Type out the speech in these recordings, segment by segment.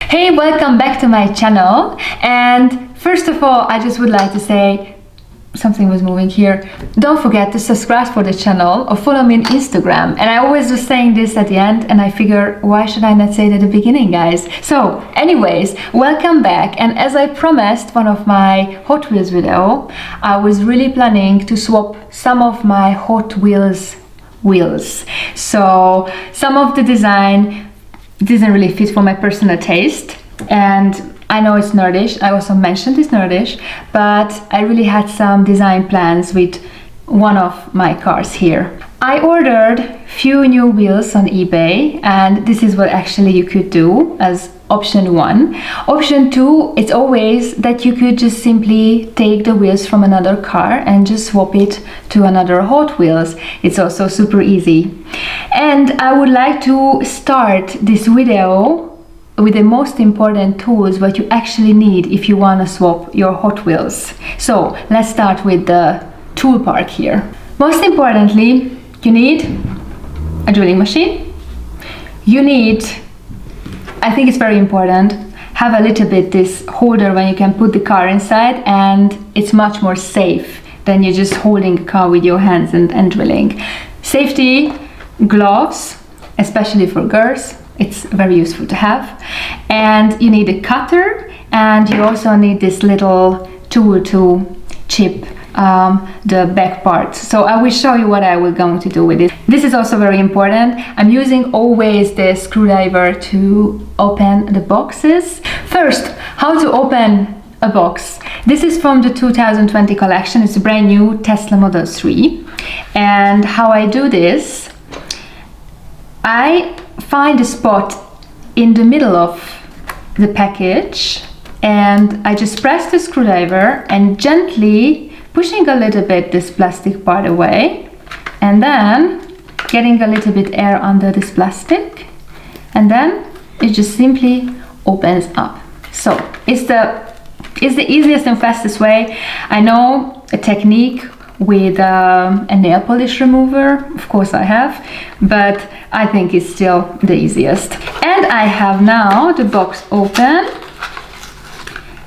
Hey, welcome back to my channel. And first of all, I just would like to say something was moving here. Don't forget to subscribe for the channel or follow me on Instagram. And I always was saying this at the end, and I figure, why should I not say it at the beginning, guys? So anyways, welcome back. And as I promised one of my Hot Wheels video, I was really planning to swap some of my Hot Wheels wheels. So some of the design didn't really fit for my personal taste, and I know it's nerdish. I also mentioned it's nerdish, but I really had some design plans with one of my cars here. I ordered few new wheels on eBay, and this is what actually you could do as option 1. Option 2, it's always that you could just simply take the wheels from another car and just swap it to another Hot Wheels. It's also super easy. And I would like to start this video with the most important tools what you actually need if you want to swap your Hot Wheels. So let's start with the tool part here. Most importantly, you need a drilling machine. You need, I think it's very important, have a little bit this holder when you can put the car inside, and it's much more safe than you just holding a car with your hands and drilling. Safety gloves, especially for girls, it's very useful to have. And you need a cutter, and you also need this little tool to chip the back parts. So I will show you what I will going to do with it. This is also very important. I'm using always the screwdriver to open the boxes. First, how to open a box. This is from the 2020 collection. It's a brand new Tesla Model 3. And how I do this, I find a spot in the middle of the package, and I just press the screwdriver and gently pushing a little bit this plastic part away, and then getting a little bit air under this plastic, and then it just simply opens up. So it's the easiest and fastest way. I know a technique with a nail polish remover, of course I have, but I think it's still the easiest. And I have now the box open.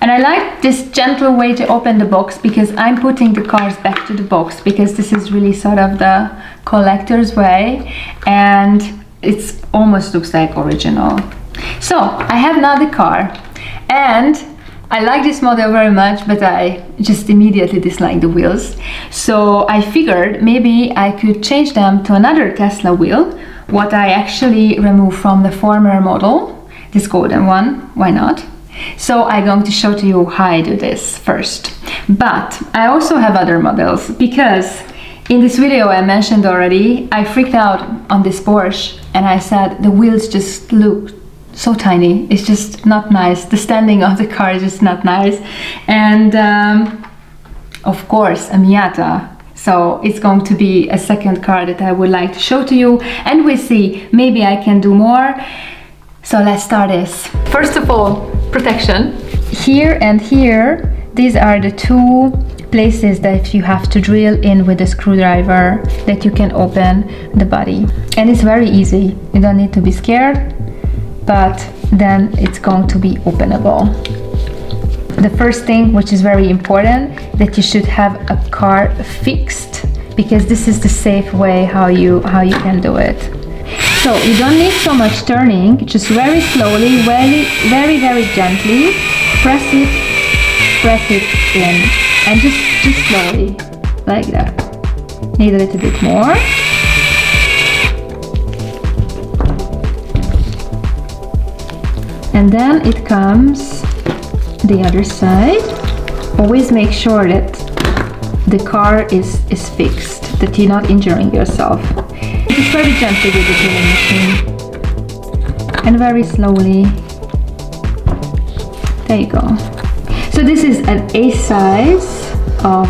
And I like this gentle way to open the box because I'm putting the cars back to the box, because this is really sort of the collector's way, and it almost looks like original. So I have now the car, and I like this model very much, but I just immediately dislike the wheels. So I figured maybe I could change them to another Tesla wheel, what I actually removed from the former model, this golden one, why not? So I'm going to show to you how I do this first. But I also have other models, because in this video I mentioned already, I freaked out on this Porsche and I said the wheels just look so tiny. It's just not nice. The standing of the car is just not nice. And of course a Miata. So it's going to be a second car that I would like to show to you, and we'll see, maybe I can do more. So let's start this. First of all, protection. Here and here, these are the two places that you have to drill in with the screwdriver that you can open the body. And it's very easy. You don't need to be scared, but then it's going to be openable. The first thing, which is very important, that you should have a car fixed, because this is the safe way how you can do it. So you don't need so much turning, just very slowly, very gently, press it in, and just slowly, like that. Need a little bit more. And then it comes the other side. Always make sure that the car is fixed, that you're not injuring yourself. Just very gently with the drilling machine, and very slowly. There you go. So this is an A size of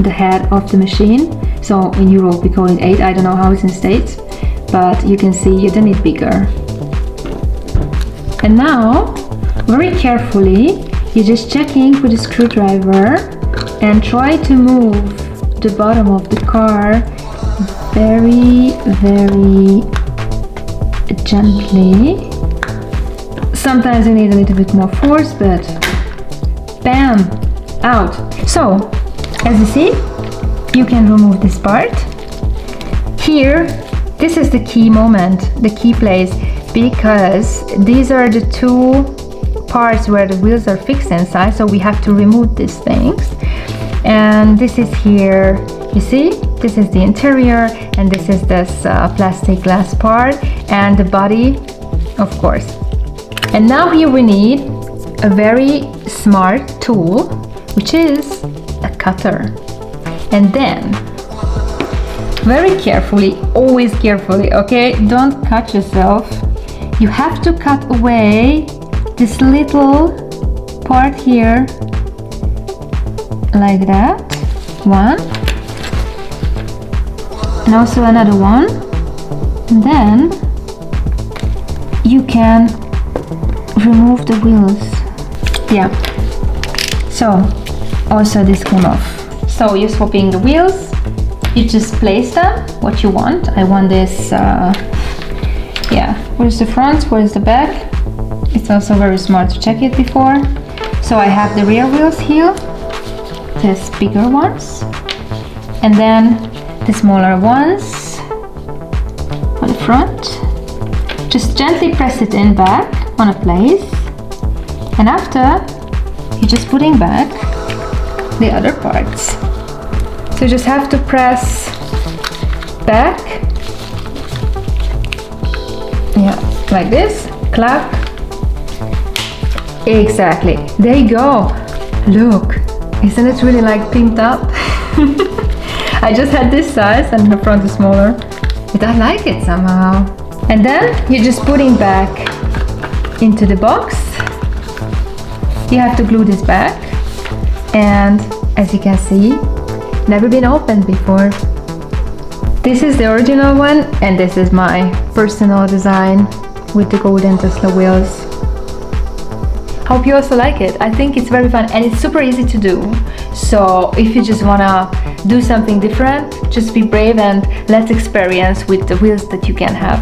the head of the machine. So in Europe we call it 8. I don't know how it's in States, but you can see you don't need bigger. And now, very carefully, you're just checking with a screwdriver and try to move the bottom of the car very gently. So Sometimes you need a little bit more force, but bam, out. So, as you see, you can remove this part. Here, this is the key moment, the key place, because these are the two parts where the wheels are fixed inside, so we have to remove these things. And this is here, you see, this is the interior, and this is this plastic glass part, and the body, of course. And now here we need a very smart tool, which is a cutter. And then, very carefully, always carefully, okay? Don't cut yourself. You have to cut away this little part here, like that. One. And also another one. And then you can remove the wheels. Yeah. So, also this came off. So you're swapping the wheels. You just place them what you want. I want this, yeah, where's the front, where's the back? It's also very smart to check it before. So I have the rear wheels here, these bigger ones, and then the smaller ones on the front. Just gently press it in back on a place, and after you're just putting back the other parts. So you just have to press back, yeah, like this, clap. Exactly, there you go. Look, isn't it really like pimped up? I just had this size and the front is smaller, but I like it somehow. And then you're just putting back into the box. You have to glue this back, and as you can see, never been opened before. This is the original one, and this is my personal design with the golden Tesla wheels. Hope you also like it. I think it's very fun and it's super easy to do. So if you just wanna do something different, just be brave and let's experience with the wheels that you can have.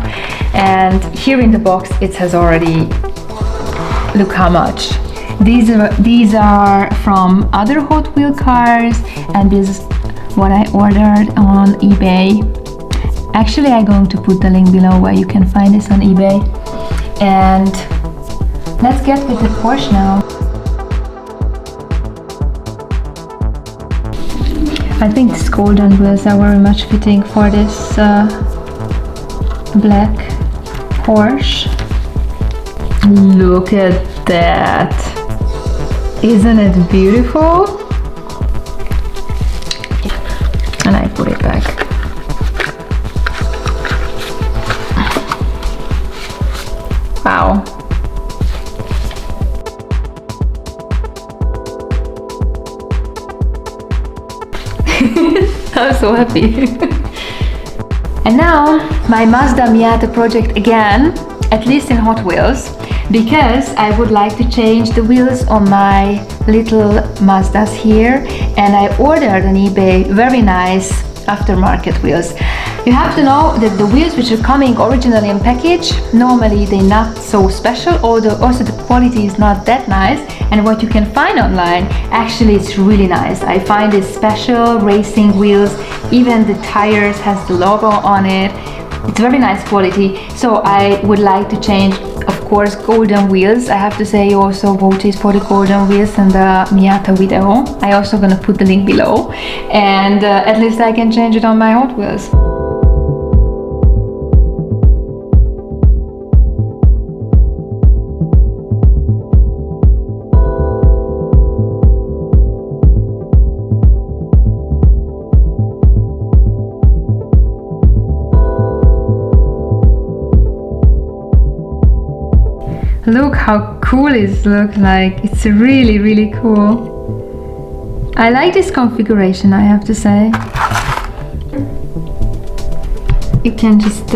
And here in the box it has already, look how much. These are from other Hot Wheel cars, and this is what I ordered on eBay. Actually, I'm going to put the link below where you can find this on eBay. And let's get with the Porsche now. I think these golden wheels are very much fitting for this black Porsche. Look at that! Isn't it beautiful? And I put it back. Wow. I'm so happy. And now my Mazda Miata project again, at least in Hot Wheels, because I would like to change the wheels on my little Mazdas here, and I ordered on eBay very nice aftermarket wheels. You have to know that the wheels which are coming originally in package, normally they're not so special, although also the quality is not that nice, and what you can find online actually it's really nice. I find these special racing wheels, even the tires has the logo on it. It's very nice quality, so I would like to change, of course, golden wheels. I have to say you also voted for the golden wheels in the Miata video. I also gonna put the link below, and at least I can change it on my Hot Wheels. Look how cool it looks like. It's really, really cool. I like this configuration, I have to say. You can just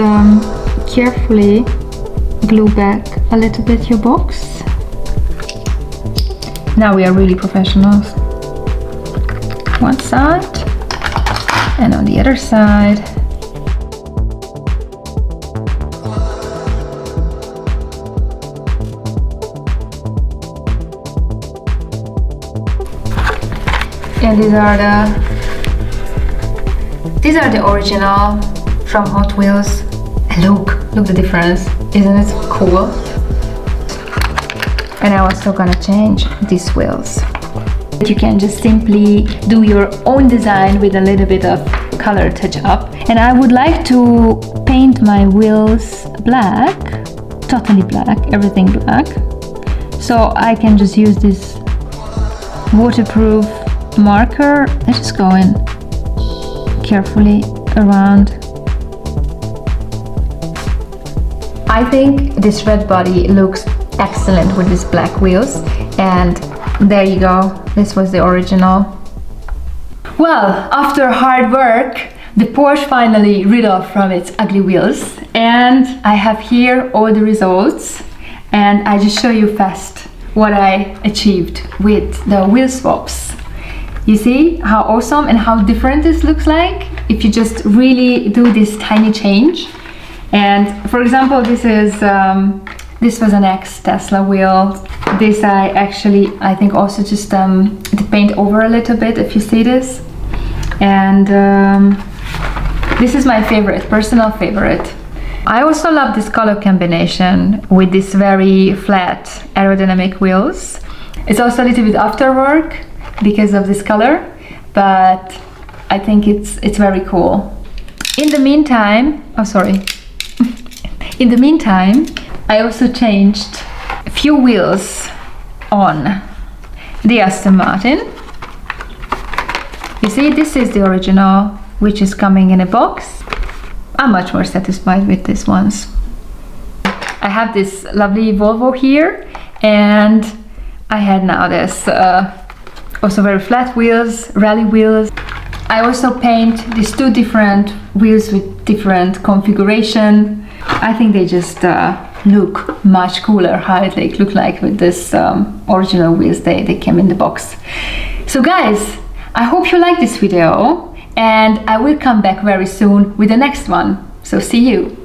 carefully glue back a little bit your box. Now we are really professionals. One side and on the other side. And these are the original from Hot Wheels. And look the difference. Isn't it cool? And I'm also gonna change these wheels. You can just simply do your own design with a little bit of color touch up. And I would like to paint my wheels black, totally black, everything black. So I can just use this waterproof marker. I just go in carefully around. I think this red body looks excellent with these black wheels, and there you go. This was the original. Well, after hard work, the Porsche finally rid off from its ugly wheels, and I have here all the results, and I just show you fast what I achieved with the wheel swaps. You see how awesome and how different this looks like if you just really do this tiny change. And for example, this was an ex-Tesla wheel. This I think also just the paint over a little bit, if you see this. And this is my favorite, personal favorite. I also love this color combination with these very flat aerodynamic wheels. It's also a little bit after work because of this color, but I think it's very cool. In the meantime, in the meantime, I also changed a few wheels on the Aston Martin. You see, this is the original, which is coming in a box. I'm much more satisfied with these ones. I have this lovely Volvo here, and I had now this also very flat wheels, rally wheels. I also paint these two different wheels with different configuration. I think they just look much cooler how it look like with this original wheels they came in the box. So guys, I hope you like this video, and I will come back very soon with the next one. So see you.